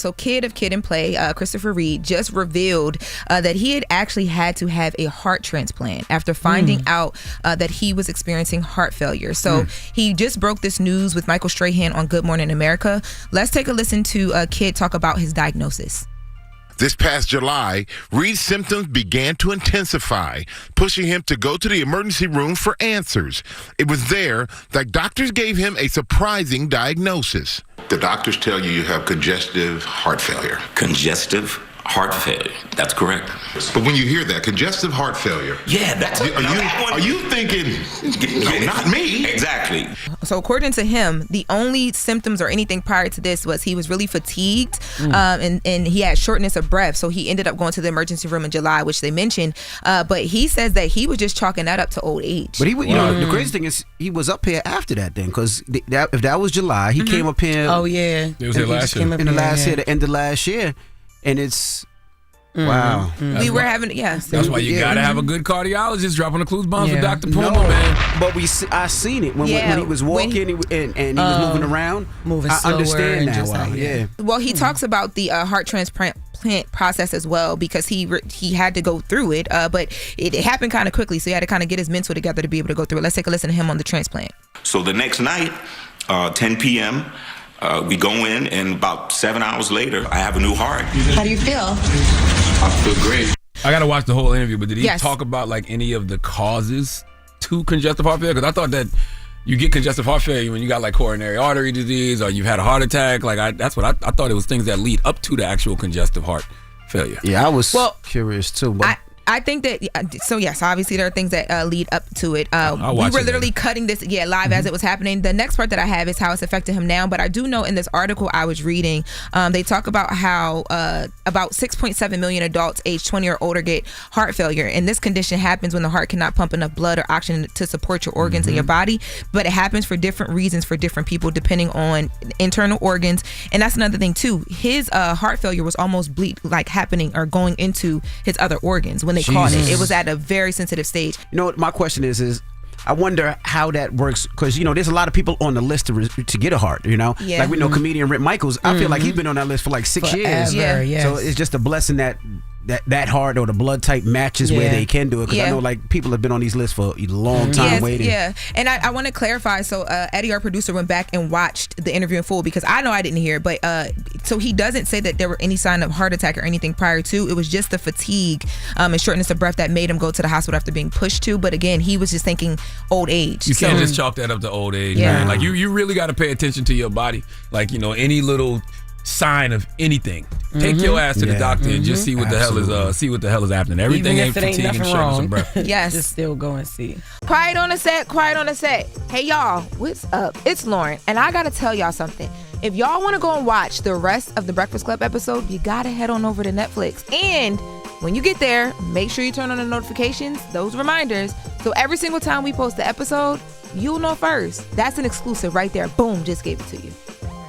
So Kid of Kid and Play, Christopher Reid, just revealed that he had actually had to have a heart transplant after finding out that he was experiencing heart failure. So he just broke this news with Michael Strahan on Good Morning America. Let's take a listen to Kid talk about his diagnosis. This past July, Reid's symptoms began to intensify, pushing him to go to the emergency room for answers. It was there that doctors gave him a surprising diagnosis. The doctors tell you have congestive heart failure. Congestive heart failure. That's correct. But when you hear that, congestive heart failure. Yeah, that's Are you thinking, no, not me? Exactly. So according to him, the only symptoms or anything prior to this was he was really fatigued and he had shortness of breath. So he ended up going to the emergency room in July, which they mentioned. But he says that he was just chalking that up to old age. But he, you know, the crazy thing is he was up here after that then, because if that was July, he came up here. Oh yeah, it was here last year. In the last year, the end of last year, and it's. Wow. We were having, That's why you gotta have a good cardiologist dropping the clues bombs with Dr. Puma, No, man. but I seen it when he was walking and he was moving around. Moving I slower understand and now. just Wow. like, Yeah. Well, he talks about the heart transplant process as well, because he had to go through it, but it happened kind of quickly, so he had to kind of get his mental together to be able to go through it. Let's take a listen to him on the transplant. So the next night, 10 p.m., we go in, and about 7 hours later, I have a new heart. How do you feel? I feel great. I gotta watch the whole interview, but did he Yes. talk about like any of the causes to congestive heart failure? Because I thought that you get congestive heart failure when you got like coronary artery disease or you've had a heart attack. Like that's what I thought it was, things that lead up to the actual congestive heart failure. Yeah, I was curious too. But I think that, so yes, obviously there are things that lead up to it. I'll We watch were it literally cutting this live as it was happening. The next part that I have is how it's affected him now. But I do know in this article I was reading, they talk about how about 6.7 million adults age 20 or older get heart failure. And this condition happens when the heart cannot pump enough blood or oxygen to support your organs in your body. But it happens for different reasons for different people, depending on internal organs. And that's another thing too. His heart failure was almost happening or going into his other organs when they caught it. It was at a very sensitive stage. you know what my question is I wonder how that works, because there's a lot of people on the list to get a heart. Yeah. Like we know comedian Rick Michaels. I feel like he's been on that list for like 6 years. Yeah. Yes. So it's just a blessing that heart or the blood type matches where they can do it, because I know like people have been on these lists for a long time waiting. Yeah, and I want to clarify. So Eddie, our producer, went back and watched the interview in full, because I know I didn't hear it, but so he doesn't say that there were any sign of heart attack or anything prior to. It was just the fatigue and shortness of breath that made him go to the hospital after being pushed to. But again, he was just thinking old age. You can't just chalk that up to old age, man. Like you really got to pay attention to your body. Like any little sign of anything, take your ass to the doctor and just see what the hell is happening. Everything ain't fatigue and shortness of breath. Yes, just still go and see. Quiet on the set. Hey y'all, what's up? It's Loren, and I gotta tell y'all something. If y'all want to go and watch the rest of the Breakfast Club episode, you gotta head on over to Netflix. And when you get there, make sure you turn on the notifications, those reminders, so every single time we post the episode, you'll know first. That's an exclusive right there. Boom, just gave it to you.